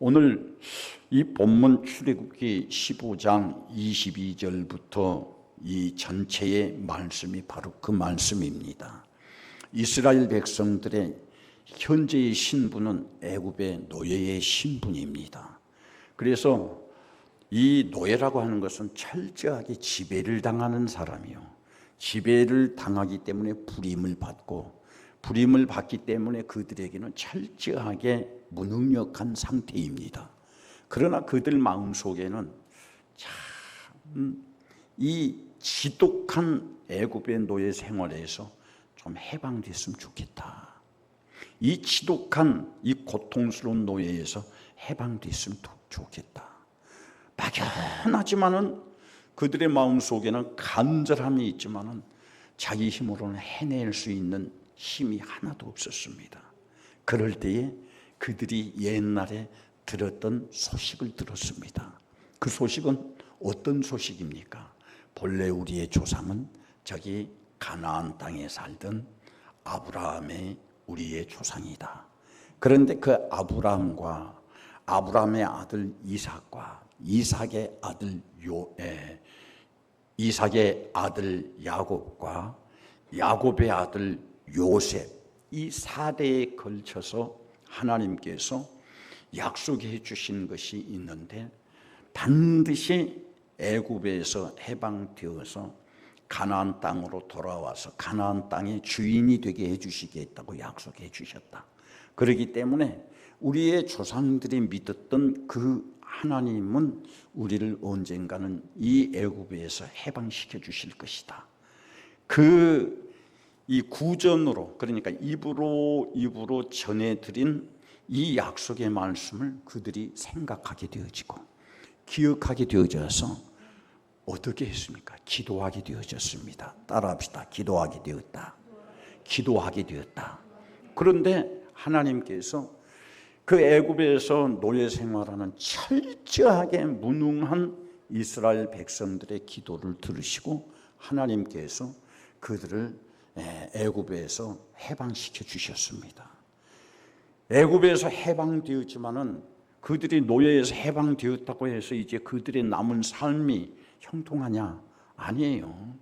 오늘 이 본문 출애굽기 15장 22절부터 이 전체의 말씀이 바로 그 말씀입니다. 이스라엘 백성들의 현재의 신분은 애굽의 노예의 신분입니다. 그래서 이 노예라고 하는 것은 철저하게 지배를 당하는 사람이요, 지배를 당하기 때문에 불임을 받기 때문에 그들에게는 철저하게 무능력한 상태입니다. 그러나 그들 마음속에는 참 이 지독한 애굽의 노예 생활에서 좀 해방됐으면 좋겠다. 이 지독한 이 고통스러운 노예에서 해방됐으면 좋겠다. 막연하지만은 그들의 마음속에는 간절함이 있지만은 자기 힘으로는 해낼 수 있는 힘이 하나도 없었습니다. 그럴 때에 그들이 옛날에 들었던 소식을 들었습니다. 그 소식은 어떤 소식입니까? 본래 우리의 조상은 저기 가나안 땅에 살던 아브라함의 우리의 조상이다. 그런데 그 아브라함과 아브라함의 아들 이삭과 이삭의 아들 야곱과 야곱의 아들 요셉, 이 4대에 걸쳐서 하나님께서 약속해 주신 것이 있는데 반드시 애굽에서 해방되어서 가나안 땅으로 돌아와서 가나안 땅의 주인이 되게 해주시겠다고 약속해 주셨다. 그렇기 때문에 우리의 조상들이 믿었던 그 하나님은 우리를 언젠가는 이 애굽에서 해방시켜 주실 것이다. 이 구전으로, 그러니까 입으로 전해드린 이 약속의 말씀을 그들이 생각하게 되어지고 기억하게 되어져서 어떻게 했습니까? 기도하게 되어졌습니다. 따라합시다. 기도하게 되었다. 기도하게 되었다. 그런데 하나님께서 그 애굽에서 노예 생활하는 철저하게 무능한 이스라엘 백성들의 기도를 들으시고 하나님께서 그들을 애굽에서 해방시켜 주셨습니다. 애굽에서 해방되었지만은 그들이 노예에서 해방되었다고 해서 이제 그들의 남은 삶이 형통하냐? 아니에요.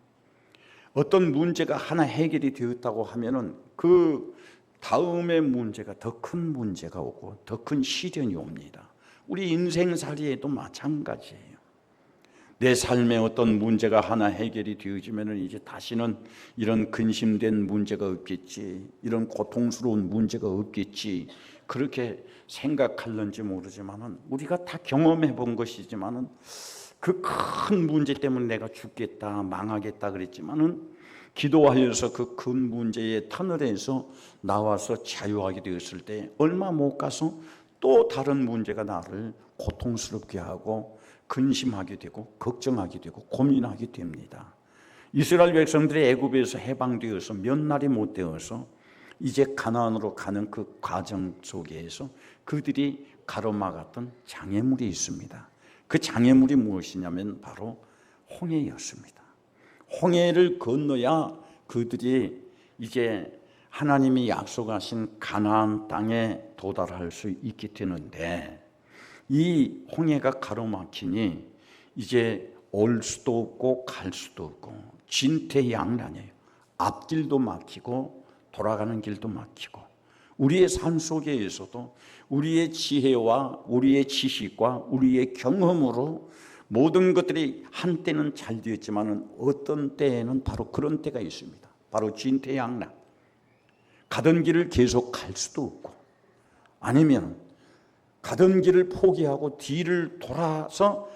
어떤 문제가 하나 해결이 되었다고 하면은 그 다음의 문제가 더 큰 문제가 오고 더 큰 시련이 옵니다. 우리 인생살이에도 마찬가지예요. 내 삶에 어떤 문제가 하나 해결이 되어지면 이제 다시는 이런 근심된 문제가 없겠지, 이런 고통스러운 문제가 없겠지, 그렇게 생각할는지 모르지만은 우리가 다 경험해 본 것이지만은 그 큰 문제 때문에 내가 죽겠다, 망하겠다 그랬지만은 기도하여서 그 큰 문제의 터널에서 나와서 자유하게 되었을 때 얼마 못 가서 또 다른 문제가 나를 고통스럽게 하고 근심하게 되고 걱정하게 되고 고민하게 됩니다. 이스라엘 백성들이 애굽에서 해방되어서 몇 날이 못 되어서 이제 가나안으로 가는 그 과정 속에서 그들이 가로막았던 장애물이 있습니다. 그 장애물이 무엇이냐면 바로 홍해였습니다. 홍해를 건너야 그들이 이제 하나님이 약속하신 가나안 땅에 도달할 수 있게 되는데 이 홍해가 가로막히니 이제 올 수도 없고 갈 수도 없고 진퇴양난이에요. 앞길도 막히고 돌아가는 길도 막히고 우리의 삶 속에서도 우리의 지혜와 우리의 지식과 우리의 경험으로 모든 것들이 한때는 잘 되었지만 어떤 때에는 바로 그런 때가 있습니다. 바로 진퇴양난. 가던 길을 계속 갈 수도 없고 아니면 가던 길을 포기하고 뒤를 돌아서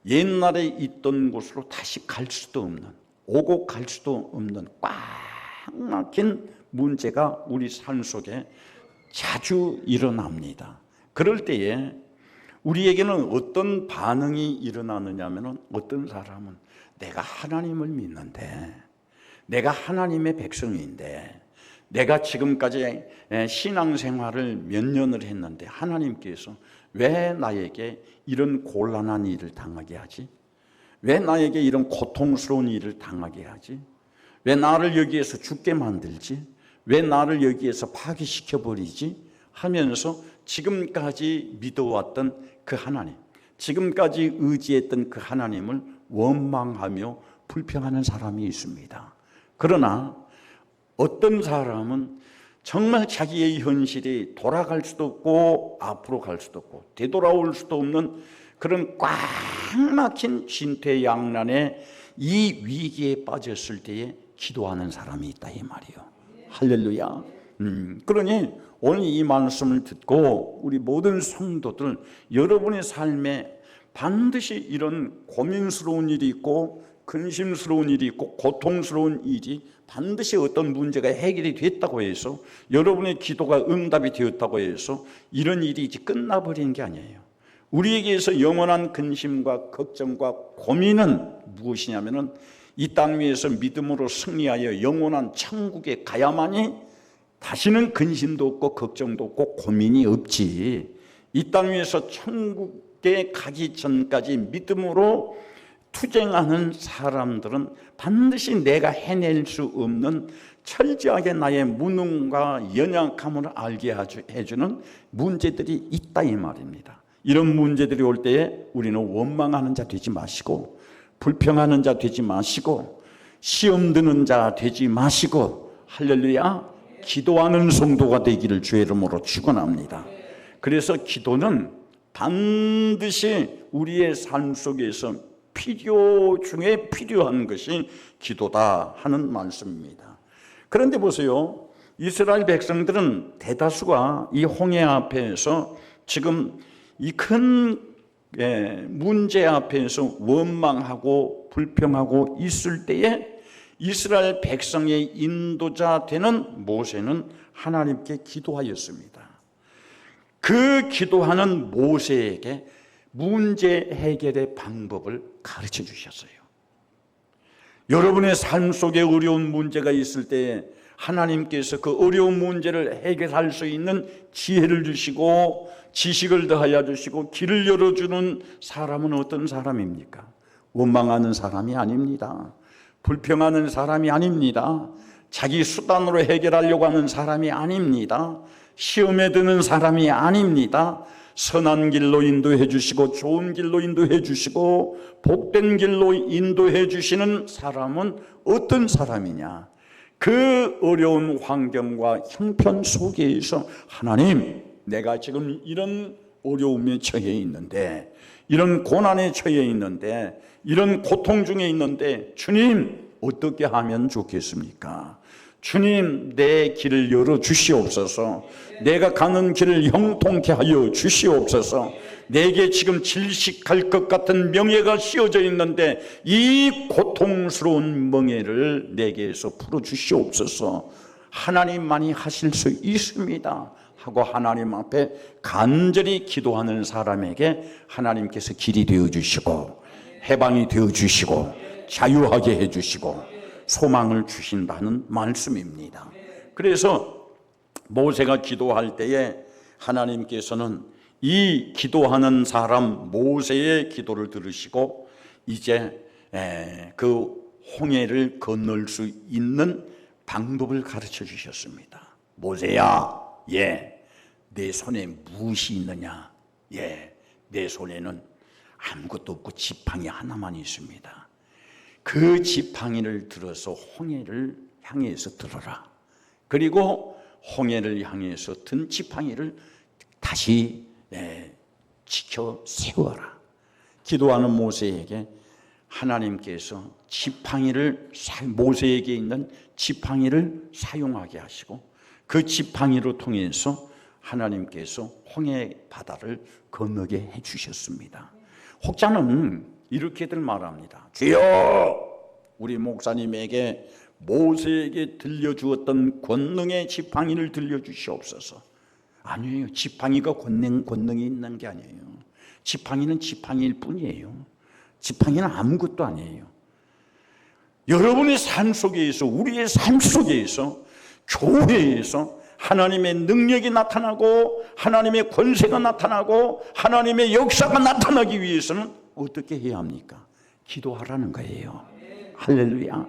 옛날에 있던 곳으로 다시 갈 수도 없는, 오고 갈 수도 없는 꽉 막힌 문제가 우리 삶 속에 자주 일어납니다. 그럴 때에 우리에게는 어떤 반응이 일어나느냐 하면 어떤 사람은 내가 하나님을 믿는데, 내가 하나님의 백성인데, 내가 지금까지 신앙생활을 몇 년을 했는데 하나님께서 왜 나에게 이런 곤란한 일을 당하게 하지? 왜 나에게 이런 고통스러운 일을 당하게 하지? 왜 나를 여기에서 죽게 만들지? 왜 나를 여기에서 파괴시켜버리지? 하면서 지금까지 믿어왔던 그 하나님, 지금까지 의지했던 그 하나님을 원망하며 불평하는 사람이 있습니다. 그러나 어떤 사람은 정말 자기의 현실이 돌아갈 수도 없고 앞으로 갈 수도 없고 되돌아올 수도 없는 그런 꽉 막힌 진퇴양난의 이 위기에 빠졌을 때에 기도하는 사람이 있다 이 말이에요. 할렐루야. 그러니 오늘 이 말씀을 듣고 우리 모든 성도들, 여러분의 삶에 반드시 이런 고민스러운 일이 있고 근심스러운 일이 있고 고통스러운 일이 반드시 어떤 문제가 해결이 됐다고 해서, 여러분의 기도가 응답이 되었다고 해서 이런 일이 이제 끝나버리는 게 아니에요. 우리에게서 영원한 근심과 걱정과 고민은 무엇이냐면은 이 땅 위에서 믿음으로 승리하여 영원한 천국에 가야만이 다시는 근심도 없고 걱정도 없고 고민이 없지. 이 땅 위에서 천국에 가기 전까지 믿음으로 투쟁하는 사람들은 반드시 내가 해낼 수 없는 철저하게 나의 무능과 연약함을 알게 해주는 문제들이 있다 이 말입니다. 이런 문제들이 올 때에 우리는 원망하는 자 되지 마시고, 불평하는 자 되지 마시고, 시험 드는 자 되지 마시고, 할렐루야, 기도하는 성도가 되기를 주의 이름으로 축원합니다. 그래서 기도는 반드시 우리의 삶 속에서 필요 중에 필요한 것이 기도다 하는 말씀입니다. 그런데 보세요, 이스라엘 백성들은 대다수가 이 홍해 앞에서 지금 이 큰 문제 앞에서 원망하고 불평하고 있을 때에 이스라엘 백성의 인도자 되는 모세는 하나님께 기도하였습니다. 그 기도하는 모세에게 문제 해결의 방법을 가르쳐 주셨어요. 여러분의 삶 속에 어려운 문제가 있을 때 하나님께서 그 어려운 문제를 해결할 수 있는 지혜를 주시고 지식을 더하여 주시고 길을 열어주는 사람은 어떤 사람입니까? 원망하는 사람이 아닙니다. 불평하는 사람이 아닙니다. 자기 수단으로 해결하려고 하는 사람이 아닙니다. 시험에 드는 사람이 아닙니다. 선한 길로 인도해 주시고 좋은 길로 인도해 주시고 복된 길로 인도해 주시는 사람은 어떤 사람이냐? 그 어려운 환경과 형편 속에서 하나님, 내가 지금 이런 어려움에 처해 있는데, 이런 고난에 처해 있는데, 이런 고통 중에 있는데 주님 어떻게 하면 좋겠습니까? 주님, 내 길을 열어 주시옵소서. 내가 가는 길을 형통케 하여 주시옵소서. 내게 지금 질식할 것 같은 명예가 씌워져 있는데 이 고통스러운 멍에를 내게서 풀어 주시옵소서. 하나님만이 하실 수 있습니다 하고 하나님 앞에 간절히 기도하는 사람에게 하나님께서 길이 되어 주시고 해방이 되어 주시고 자유하게 해 주시고 소망을 주신다는 말씀입니다. 그래서 모세가 기도할 때에 하나님께서는 이 기도하는 사람 모세의 기도를 들으시고 이제 그 홍해를 건널 수 있는 방법을 가르쳐 주셨습니다. 모세야, 내 손에 무엇이 있느냐? 내 손에는 아무것도 없고 지팡이 하나만 있습니다. 그 지팡이를 들어서 홍해를 향해서 들어라. 그리고 홍해를 향해서 든 지팡이를 다시 지켜 세워라. 기도하는 모세에게 하나님께서 지팡이를, 모세에게 있는 지팡이를 사용하게 하시고 그 지팡이로 통해서 하나님께서 홍해 바다를 건너게 해주셨습니다. 혹자는 이렇게들 말합니다. 주여, 우리 목사님에게 모세에게 들려주었던 권능의 지팡이를 들려주시옵소서. 아니에요. 지팡이가 권능이 있는 게 아니에요. 지팡이는 지팡이일 뿐이에요. 지팡이는 아무것도 아니에요. 여러분의 삶 속에서, 우리의 삶 속에서, 교회에서 하나님의 능력이 나타나고 하나님의 권세가 나타나고 하나님의 역사가 나타나기 위해서는 어떻게 해야 합니까? 기도하라는 거예요. 할렐루야.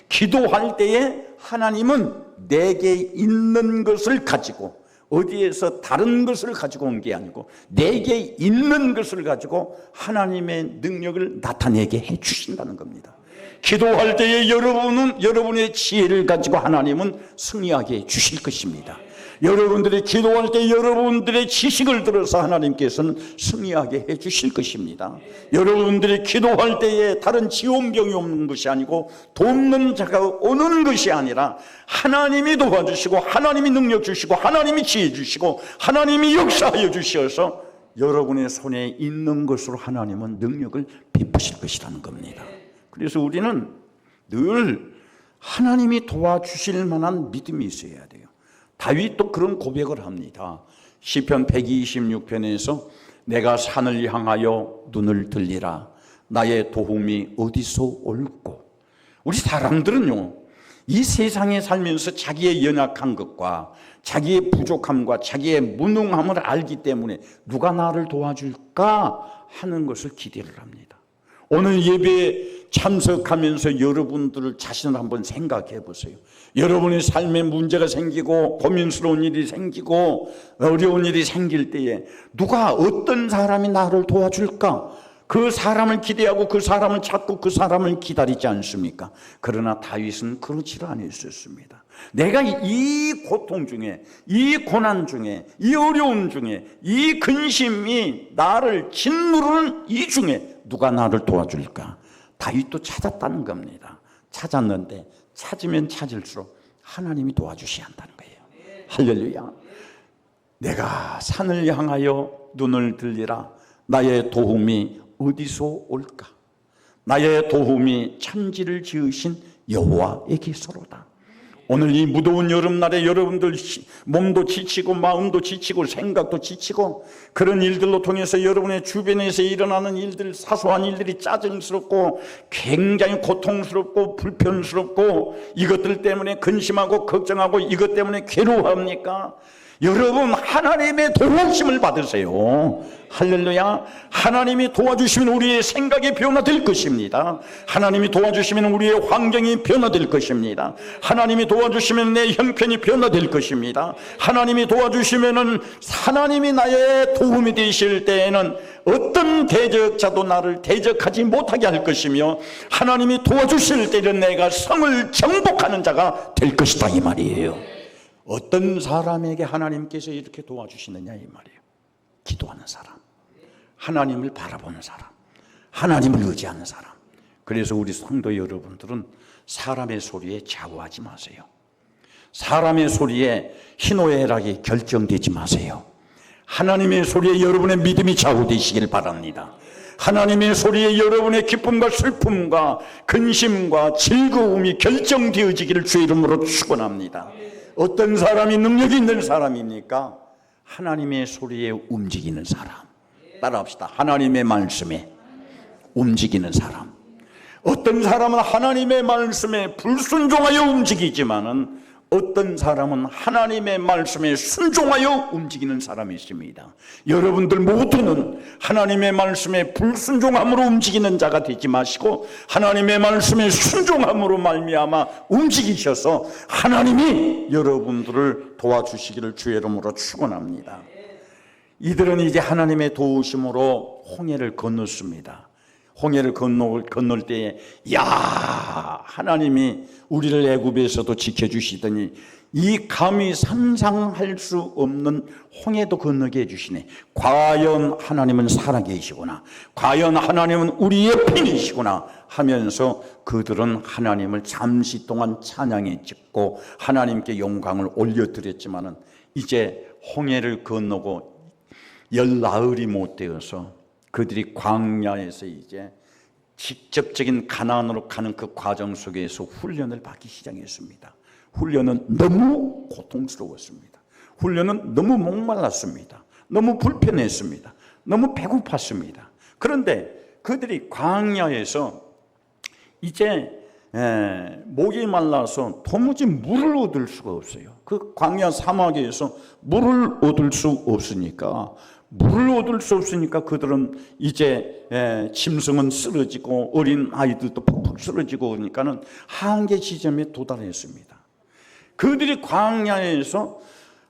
기도할 때에 하나님은 내게 있는 것을 가지고 어디에서 다른 것을 가지고 온 게 아니고 내게 있는 것을 가지고 하나님의 능력을 나타내게 해 주신다는 겁니다. 기도할 때에 여러분의 지혜를 가지고 하나님은 승리하게 해 주실 것입니다. 여러분들이 기도할 때 여러분들의 지식을 들어서 하나님께서는 승리하게 해 주실 것입니다. 여러분들이 기도할 때에 다른 지원병이 없는 것이 아니고 돕는 자가 오는 것이 아니라 하나님이 도와주시고 하나님이 능력 주시고 하나님이 지혜 주시고 하나님이 역사하여 주셔서 여러분의 손에 있는 것으로 하나님은 능력을 베푸실 것이라는 겁니다. 그래서 우리는 늘 하나님이 도와주실 만한 믿음이 있어야 돼요. 다윗도 그런 고백을 합니다. 시편 126편에서 내가 산을 향하여 눈을 들리라 나의 도움이 어디서 올꼬. 우리 사람들은요, 이 세상에 살면서 자기의 연약한 것과 자기의 부족함과 자기의 무능함을 알기 때문에 누가 나를 도와줄까 하는 것을 기대를 합니다. 오늘 예배에 참석하면서 여러분들 자신을 한번 생각해 보세요. 여러분의 삶에 문제가 생기고 고민스러운 일이 생기고 어려운 일이 생길 때에 누가 어떤 사람이 나를 도와줄까? 그 사람을 기대하고 그 사람을 찾고 그 사람을 기다리지 않습니까? 그러나 다윗은 그렇지 않았었습니다. 내가 이 고통 중에, 이 고난 중에, 이 어려움 중에, 이 근심이 나를 짓누르는 이 중에 누가 나를 도와줄까? 다윗도 찾았다는 겁니다. 찾았는데 찾으면 찾을수록 하나님이 도와주셔야 한다는 거예요. 할렐루야. 내가 산을 향하여 눈을 들리라 나의 도움이 어디서 올까? 나의 도움이 천지를 지으신 여호와에게서로다. 오늘 이 무더운 여름날에 여러분들 몸도 지치고 마음도 지치고 생각도 지치고 그런 일들로 통해서 여러분의 주변에서 일어나는 일들, 사소한 일들이 짜증스럽고 굉장히 고통스럽고 불편스럽고 이것들 때문에 근심하고 걱정하고 이것 때문에 괴로워합니까? 여러분 하나님의 도우심을 받으세요. 할렐루야. 하나님이 도와주시면 우리의 생각이 변화될 것입니다. 하나님이 도와주시면 우리의 환경이 변화될 것입니다. 하나님이 도와주시면 내 형편이 변화될 것입니다. 하나님이 도와주시면 하나님이 나의 도움이 되실 때에는 어떤 대적자도 나를 대적하지 못하게 할 것이며 하나님이 도와주실 때는 내가 성을 정복하는 자가 될 것이다 이 말이에요. 어떤 사람에게 하나님께서 이렇게 도와주시느냐 이 말이에요. 기도하는 사람, 하나님을 바라보는 사람, 하나님을 의지하는 사람. 그래서 우리 성도 여러분들은 사람의 소리에 좌우하지 마세요. 사람의 소리에 희노애락이 결정되지 마세요. 하나님의 소리에 여러분의 믿음이 좌우되시길 바랍니다. 하나님의 소리에 여러분의 기쁨과 슬픔과 근심과 즐거움이 결정되어지기를 주의 이름으로 축원합니다. 어떤 사람이 능력이 있는 사람입니까? 하나님의 소리에 움직이는 사람. 따라합시다. 하나님의 말씀에 움직이는 사람. 어떤 사람은 하나님의 말씀에 불순종하여 움직이지만은 어떤 사람은 하나님의 말씀에 순종하여 움직이는 사람이 있습니다. 여러분들 모두는 하나님의 말씀에 불순종함으로 움직이는 자가 되지 마시고 하나님의 말씀에 순종함으로 말미암아 움직이셔서 하나님이 여러분들을 도와주시기를 주의 이름으로 축원합니다. 이들은 이제 하나님의 도우심으로 홍해를 건넜습니다. 홍해를 건널 때에 야 하나님이 우리를 애굽에서도 지켜주시더니 이 감히 상상할 수 없는 홍해도 건너게 해주시네. 과연 하나님은 살아계시구나, 과연 하나님은 우리의 편이시구나 하면서 그들은 하나님을 잠시 동안 찬양해 찍고 하나님께 영광을 올려드렸지만은 이제 홍해를 건너고 열 나흘이 못 되어서 그들이 광야에서 이제 직접적인 가나안으로 가는 그 과정 속에서 훈련을 받기 시작했습니다. 훈련은 너무 고통스러웠습니다. 훈련은 너무 목말랐습니다. 너무 불편했습니다. 너무 배고팠습니다. 그런데 그들이 광야에서 이제 목이 말라서 도무지 물을 얻을 수가 없어요. 그 광야 사막에서 물을 얻을 수 없으니까 그들은 이제 짐승은 쓰러지고 어린 아이들도 푹푹 쓰러지고 그러니까는 한계 지점에 도달했습니다. 그들이 광야에서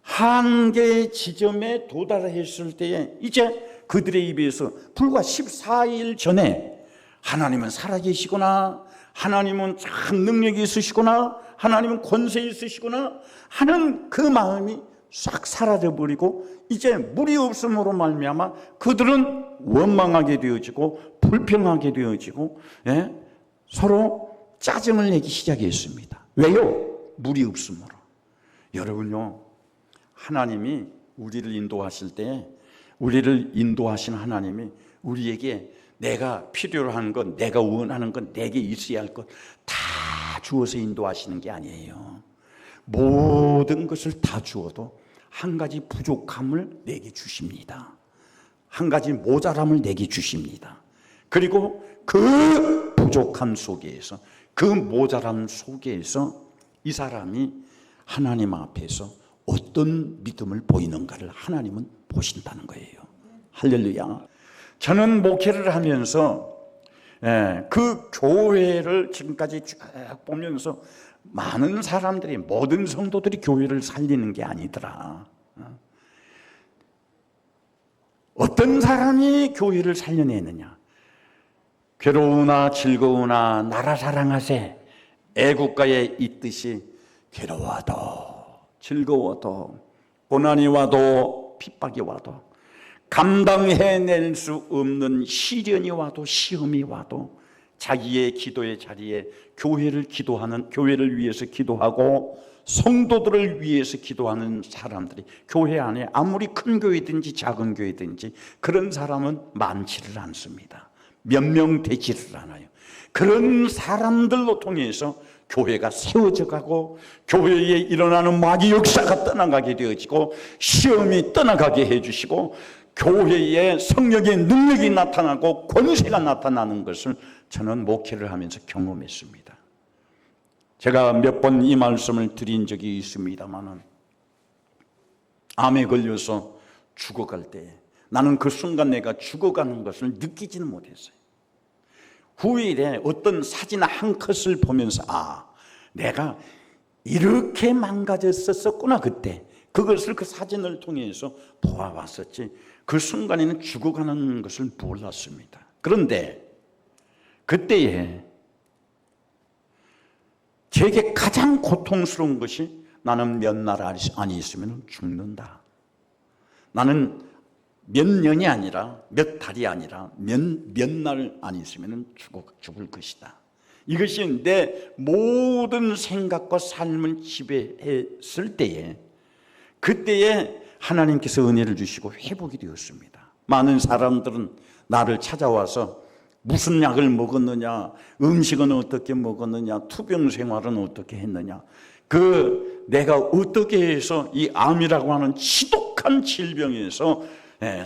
한계 지점에 도달했을 때에 이제 그들의 입에서 불과 14일 전에 하나님은 살아계시구나, 하나님은 참 능력이 있으시구나, 하나님은 권세 있으시구나 하는 그 마음이 싹 사라져버리고 이제 물이 없음으로 말미암아 그들은 원망하게 되어지고 불평하게 되어지고, 예? 서로 짜증을 내기 시작했습니다. 왜요? 물이 없음으로. 여러분요, 하나님이 우리를 인도하실 때, 우리를 인도하신 하나님이 우리에게 내가 필요로 하는 것, 내가 원하는 것, 내게 있어야 할 것 다 주어서 인도하시는 게 아니에요. 모든 것을 다 주어도 한 가지 부족함을 내게 주십니다. 한 가지 모자람을 내게 주십니다. 그리고 그 부족함 속에서, 그 모자람 속에서 이 사람이 하나님 앞에서 어떤 믿음을 보이는가를 하나님은 보신다는 거예요. 할렐루야. 저는 목회를 하면서 그 교회를 지금까지 쭉 보면서 많은 사람들이, 모든 성도들이 교회를 살리는 게 아니더라. 어떤 사람이 교회를 살려내느냐? 괴로우나 즐거우나 나라 사랑하세, 애국가에 있듯이 괴로워도 즐거워도 고난이 와도 핍박이 와도 감당해낼 수 없는 시련이 와도 시험이 와도 자기의 기도의 자리에 교회를 위해서 기도하고 성도들을 위해서 기도하는 사람들이 교회 안에 아무리 큰 교회든지 작은 교회든지 그런 사람은 많지를 않습니다. 몇 명 되지를 않아요. 그런 사람들로 통해서 교회가 세워져 가고 교회에 일어나는 마귀 역사가 떠나가게 되어지고 시험이 떠나가게 해주시고 교회에 성령의 능력이 나타나고 권세가 나타나는 것을 저는 목회를 하면서 경험했습니다. 제가 몇 번 이 말씀을 드린 적이 있습니다만은, 암에 걸려서 죽어갈 때 나는 그 순간 내가 죽어가는 것을 느끼지는 못했어요. 후일에 어떤 사진 한 컷을 보면서 내가 이렇게 망가졌었구나. 그때 그것을 그 사진을 통해서 보아왔었지 그 순간에는 죽어가는 것을 몰랐습니다. 그런데 그때에 제게 가장 고통스러운 것이 나는 몇 날 안에 있으면 죽는다. 나는 몇 년이 아니라 몇 달이 아니라 몇 날 안에 있으면 죽을 것이다. 이것이 내 모든 생각과 삶을 지배했을 때에, 그때에 하나님께서 은혜를 주시고 회복이 되었습니다. 많은 사람들은 나를 찾아와서 무슨 약을 먹었느냐, 음식은 어떻게 먹었느냐, 투병 생활은 어떻게 했느냐, 내가 어떻게 해서 이 암이라고 하는 지독한 질병에서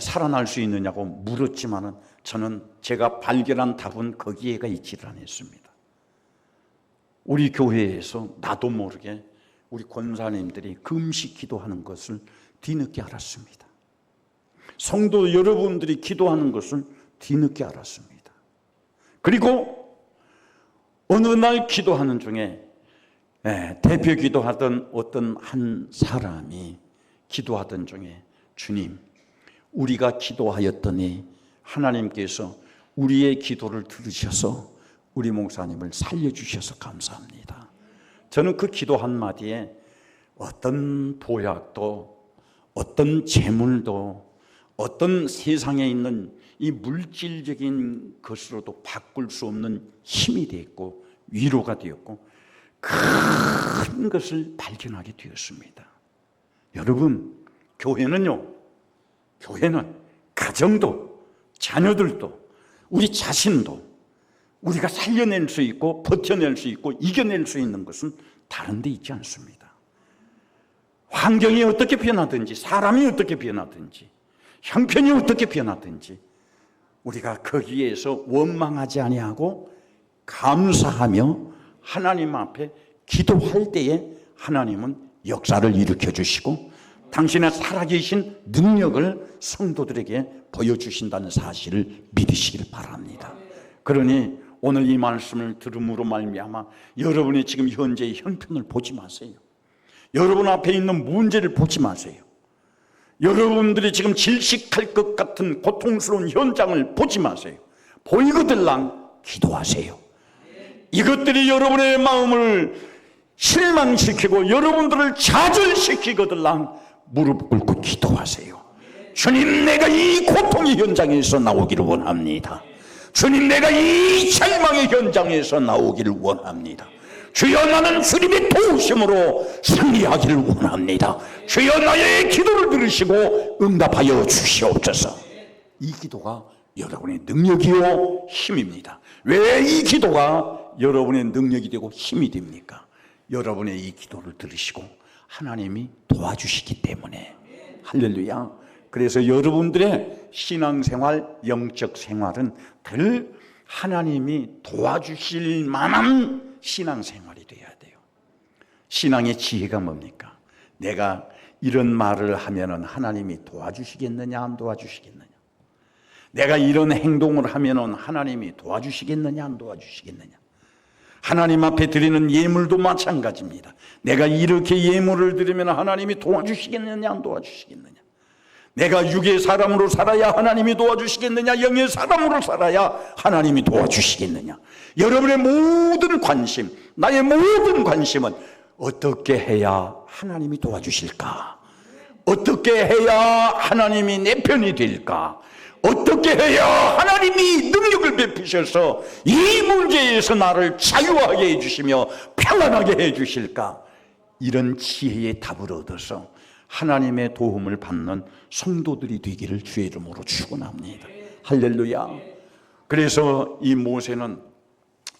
살아날 수 있느냐고 물었지만은 저는 제가 발견한 답은 거기에가 있지를 않았습니다. 우리 교회에서 나도 모르게 우리 권사님들이 금식 기도하는 것을 뒤늦게 알았습니다. 성도 여러분들이 기도하는 것을 뒤늦게 알았습니다. 그리고 어느 날 기도하는 중에 대표 기도하던 어떤 한 사람이 기도하던 중에, 주님, 우리가 기도하였더니 하나님께서 우리의 기도를 들으셔서 우리 목사님을 살려주셔서 감사합니다. 저는 그 기도 한마디에 어떤 보약도, 어떤 재물도, 어떤 세상에 있는 이 물질적인 것으로도 바꿀 수 없는 힘이 되었고 위로가 되었고 큰 것을 발견하게 되었습니다. 여러분, 교회는 가정도, 자녀들도, 우리 자신도 우리가 살려낼 수 있고 버텨낼 수 있고 이겨낼 수 있는 것은 다른 데 있지 않습니다. 환경이 어떻게 변하든지, 사람이 어떻게 변하든지, 형편이 어떻게 변하든지 우리가 거기에서 원망하지 아니하고 감사하며 하나님 앞에 기도할 때에 하나님은 역사를 일으켜 주시고 당신의 살아계신 능력을 성도들에게 보여주신다는 사실을 믿으시길 바랍니다. 그러니 오늘 이 말씀을 들음으로 말미암아 여러분이 지금 현재의 형편을 보지 마세요. 여러분 앞에 있는 문제를 보지 마세요. 여러분들이 지금 질식할 것 같은 고통스러운 현장을 보지 마세요. 보이거들랑 기도하세요. 이것들이 여러분의 마음을 실망시키고 여러분들을 좌절시키거들랑 무릎 꿇고 기도하세요. 주님, 내가 이 고통의 현장에서 나오기를 원합니다. 주님, 내가 이 절망의 현장에서 나오기를 원합니다. 주여, 나는 주님의 도우심으로 승리하기를 원합니다. 주여, 나의 기도를 들으시고 응답하여 주시옵소서. 이 기도가 여러분의 능력이요 힘입니다. 왜 이 기도가 여러분의 능력이 되고 힘이 됩니까? 여러분의 이 기도를 들으시고 하나님이 도와주시기 때문에. 할렐루야. 그래서 여러분들의 신앙생활, 영적 생활은 늘 하나님이 도와주실 만한 신앙생활이 돼야 돼요. 신앙의 지혜가 뭡니까? 내가 이런 말을 하면은 하나님이 도와주시겠느냐, 안 도와주시겠느냐? 내가 이런 행동을 하면은 하나님이 도와주시겠느냐, 안 도와주시겠느냐? 하나님 앞에 드리는 예물도 마찬가지입니다. 내가 이렇게 예물을 드리면 하나님이 도와주시겠느냐, 안 도와주시겠느냐? 내가 육의 사람으로 살아야 하나님이 도와주시겠느냐, 영의 사람으로 살아야 하나님이 도와주시겠느냐? 여러분의 모든 관심, 나의 모든 관심은 어떻게 해야 하나님이 도와주실까? 어떻게 해야 하나님이 내 편이 될까? 어떻게 해야 하나님이 능력을 베푸셔서 이 문제에서 나를 자유하게 해주시며 평안하게 해주실까? 이런 지혜의 답을 얻어서 하나님의 도움을 받는 성도들이 되기를 주의 이름으로 축원합니다. 할렐루야. 그래서 이 모세는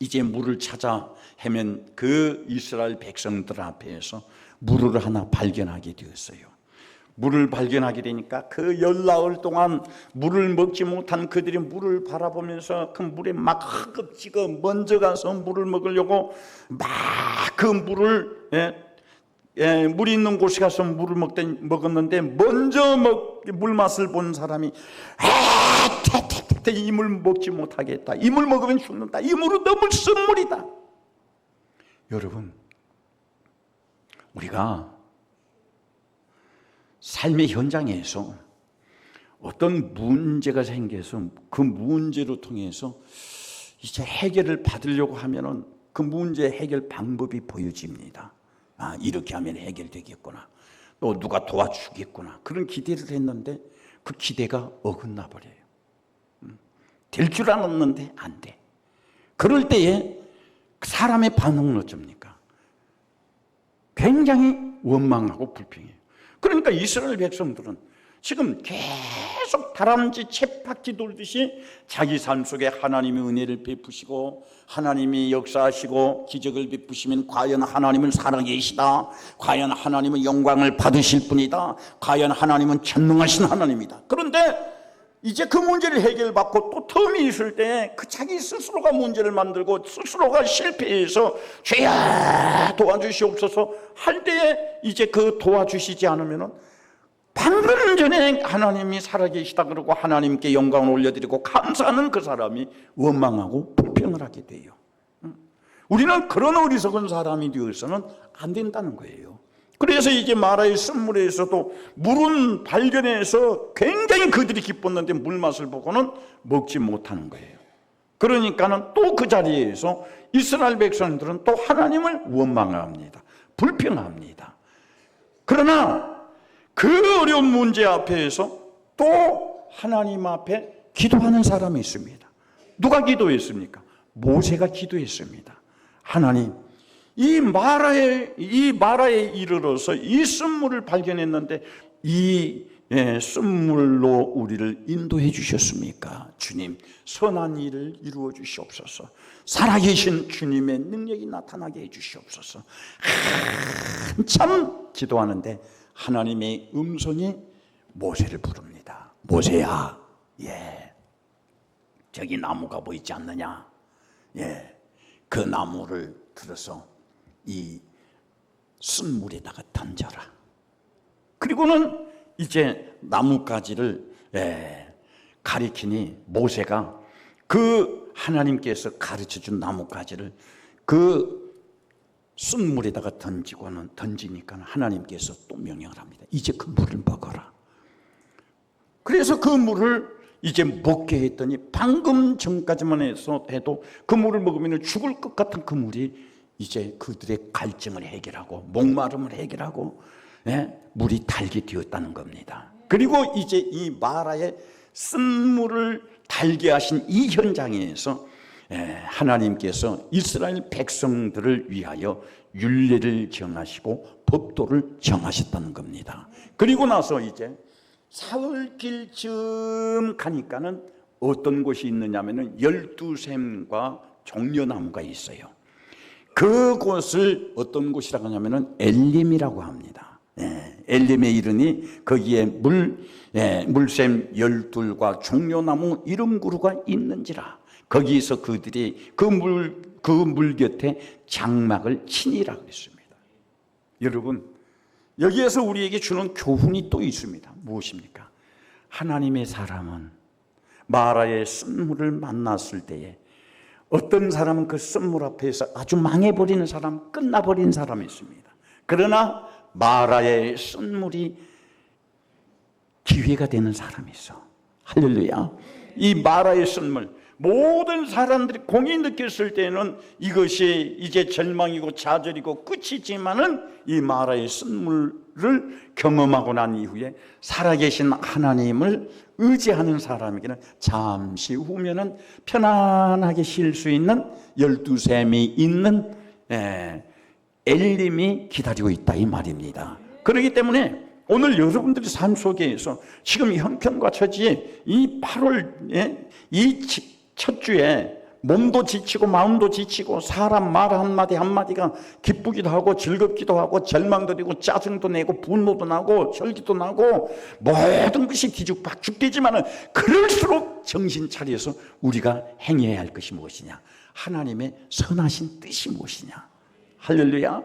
이제 물을 찾아 헤맨 그 이스라엘 백성들 앞에서 물을 하나 발견하게 되었어요. 물을 발견하게 되니까 그 열나흘 동안 물을 먹지 못한 그들이 물을 바라보면서 그 물에 막 허겁지겁 먼저 가서 물을 먹으려고 막 그 물을 물이 있는 곳에 가서 물을 먹었는데 먼저 물 맛을 본 사람이 이 물 먹지 못하겠다, 이 물 먹으면 죽는다, 이 물은 너무 쓴 물이다. 여러분, 우리가 삶의 현장에서 어떤 문제가 생겨서 그 문제로 통해서 이제 해결을 받으려고 하면은 그 문제 해결 방법이 보여집니다. 아, 이렇게 하면 해결되겠구나, 또 누가 도와주겠구나, 그런 기대를 했는데 그 기대가 어긋나 버려요. 될 줄 알았는데 안 돼. 그럴 때에 사람의 반응은 어쩝니까? 굉장히 원망하고 불평해요. 그러니까 이스라엘 백성들은 지금 계속 다람쥐 쳇바퀴 돌듯이 자기 삶 속에 하나님의 은혜를 베푸시고 하나님이 역사하시고 기적을 베푸시면 과연 하나님은 살아계시다, 과연 하나님은 영광을 받으실 분이다, 과연 하나님은 전능하신 하나님이다. 그런데 이제 그 문제를 해결받고 또 텀이 있을 때 그 자기 스스로가 문제를 만들고 스스로가 실패해서 죄야 도와주시옵소서 할 때에 이제 그 도와주시지 않으면은 방금 전에 하나님이 살아계시다 그러고 하나님께 영광을 올려드리고 감사하는 그 사람이 원망하고 불평을 하게 돼요. 우리는 그런 어리석은 사람이 되어서는 안 된다는 거예요. 그래서 이제 마라의 쓴물에서도 물은 발견해서 굉장히 그들이 기뻤는데 물맛을 보고는 먹지 못하는 거예요. 그러니까는 또 그 자리에서 이스라엘 백성들은 또 하나님을 원망합니다. 불평합니다. 그러나 그 어려운 문제 앞에서 또 하나님 앞에 기도하는 사람이 있습니다. 누가 기도했습니까? 모세가 기도했습니다. 하나님, 이 마라에 이르러서 이 쓴물을 발견했는데 이 쓴물로 우리를 인도해 주셨습니까? 주님, 선한 일을 이루어 주시옵소서. 살아계신 주님의 능력이 나타나게 해 주시옵소서. 한참 기도하는데 하나님의 음성이 모세를 부릅니다. 모세야, 저기 나무가 보이지 않느냐? 그 나무를 들어서 이 쓴물에다가 던져라. 그리고는 이제 나뭇가지를 가리키니 모세가 그 하나님께서 가르쳐준 나뭇가지를 그 쓴 물에다가 던지니까 하나님께서 또 명령을 합니다. 이제 그 물을 먹어라. 그래서 그 물을 이제 먹게 했더니 방금 전까지만 해도 그 물을 먹으면 죽을 것 같은 그 물이 이제 그들의 갈증을 해결하고 목마름을 해결하고 물이 달게 되었다는 겁니다. 그리고 이제 이 마라의 쓴 물을 달게 하신 이 현장에서 하나님께서 이스라엘 백성들을 위하여 율례를 정하시고 법도를 정하셨다는 겁니다. 그리고 나서 이제 사흘길쯤 가니까는 어떤 곳이 있느냐면은 12샘과 종려나무가 있어요. 그곳을 어떤 곳이라고 하냐면은 엘림이라고 합니다. 엘림에 이르니 거기에 물샘 12과 종려나무 이름 그루가 있는지라. 거기서 그들이 그 물 곁에 장막을 치니라 그랬습니다. 여러분, 여기에서 우리에게 주는 교훈이 또 있습니다. 무엇입니까? 하나님의 사람은 마라의 쓴물을 만났을 때에 어떤 사람은 그 쓴물 앞에서 아주 망해버리는 사람, 끝나버리는 사람이 있습니다. 그러나 마라의 쓴물이 기회가 되는 사람이 있어. 할렐루야. 이 마라의 쓴물, 모든 사람들이 공히 느꼈을 때는 이것이 이제 절망이고 좌절이고 끝이지만은 이 마라의 쓴물을 경험하고 난 이후에 살아계신 하나님을 의지하는 사람에게는 잠시 후면은 편안하게 쉴 수 있는 12샘이 있는 엘림이 기다리고 있다 이 말입니다. 그렇기 때문에 오늘 여러분들의 삶 속에서 지금 형편과 처지에 이 8월 이 첫 주에 몸도 지치고 마음도 지치고 사람 말 한마디 한마디가 기쁘기도 하고 즐겁기도 하고 절망도 되고 짜증도 내고 분노도 나고 혈기도 나고 모든 것이 뒤죽박죽 되지만은 그럴수록 정신 차려서 우리가 행해야 할 것이 무엇이냐? 하나님의 선하신 뜻이 무엇이냐? 할렐루야.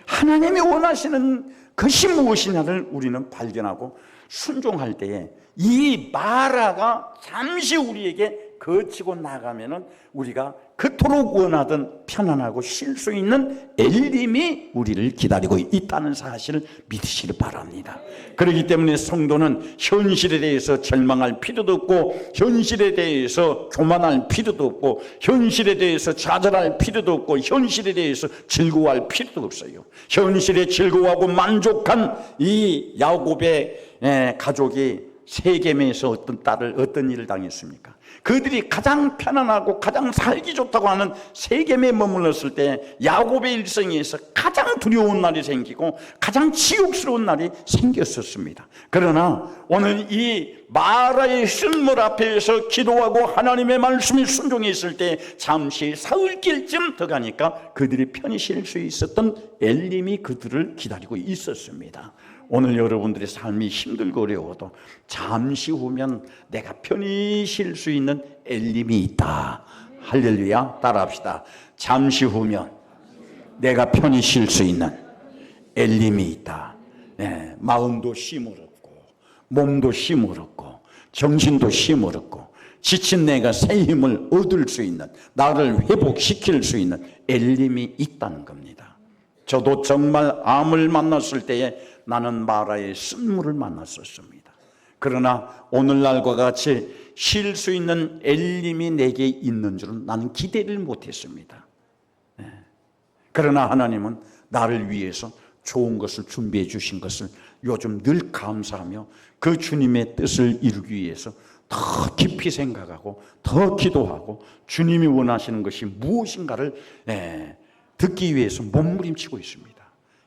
하나님이 원하시는 것이 무엇이냐를 우리는 발견하고 순종할 때에 이 마라가 잠시 우리에게 거치고 나가면은 우리가 그토록 원하던 편안하고 쉴 수 있는 엘림이 우리를 기다리고 있다는 사실을 믿으시길 바랍니다. 그렇기 때문에 성도는 현실에 대해서 절망할 필요도 없고 현실에 대해서 교만할 필요도 없고 현실에 대해서 좌절할 필요도 없고 현실에 대해서 즐거워할 필요도 없어요. 현실에 즐거워하고 만족한 이 야곱의 가족이 세겜에서 어떤 일을 당했습니까? 그들이 가장 편안하고 가장 살기 좋다고 하는 세겜에 머물렀을 때 야곱의 일생에서 가장 두려운 날이 생기고 가장 치욕스러운 날이 생겼었습니다. 그러나 오늘 이 마라의 쓴물 앞에서 기도하고 하나님의 말씀에 순종했을 때 잠시 사흘길쯤 더 가니까 그들이 편히 쉴 수 있었던 엘림이 그들을 기다리고 있었습니다. 오늘 여러분들의 삶이 힘들고 어려워도 잠시 후면 내가 편히 쉴 수 있는 엘림이 있다. 할렐루야. 따라합시다. 잠시 후면 내가 편히 쉴 수 있는 엘림이 있다. 마음도 시무럽고 몸도 시무럽고 정신도 시무럽고 지친 내가 새 힘을 얻을 수 있는, 나를 회복시킬 수 있는 엘림이 있다는 겁니다. 저도 정말 암을 만났을 때에 나는 마라의 쓴물을 만났었습니다. 그러나 오늘날과 같이 쉴 수 있는 엘림이 내게 있는 줄은 나는 기대를 못했습니다. 그러나 하나님은 나를 위해서 좋은 것을 준비해 주신 것을 요즘 늘 감사하며 그 주님의 뜻을 이루기 위해서 더 깊이 생각하고 더 기도하고 주님이 원하시는 것이 무엇인가를 듣기 위해서 몸부림치고 있습니다.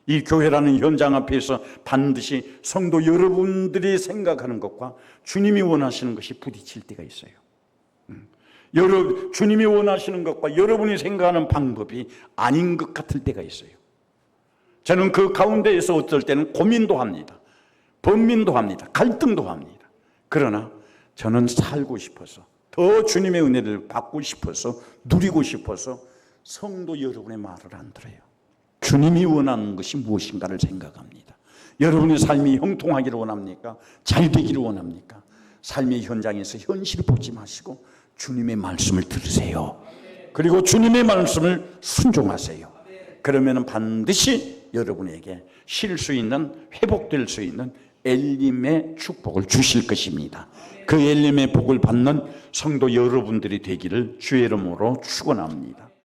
이 교회라는 현장 앞에서 반드시 성도 여러분들이 생각하는 것과 주님이 원하시는 것이 부딪힐 때가 있어요. 주님이 원하시는 것과 여러분이 생각하는 방법이 아닌 것 같을 때가 있어요. 저는 그 가운데에서 어떨 때는 고민도 합니다. 번민도 합니다. 갈등도 합니다. 그러나 저는 살고 싶어서, 더 주님의 은혜를 받고 싶어서, 누리고 싶어서 성도 여러분의 말을 안 들어요. 주님이 원하는 것이 무엇인가를 생각합니다. 여러분의 삶이 형통하기를 원합니까? 잘 되기를 원합니까? 삶의 현장에서 현실을 보지 마시고 주님의 말씀을 들으세요. 그리고 주님의 말씀을 순종하세요. 그러면 반드시 여러분에게 쉴 수 있는, 회복될 수 있는 엘림의 축복을 주실 것입니다. 그 엘림의 복을 받는 성도 여러분들이 되기를 주의 이름으로 축원합니다.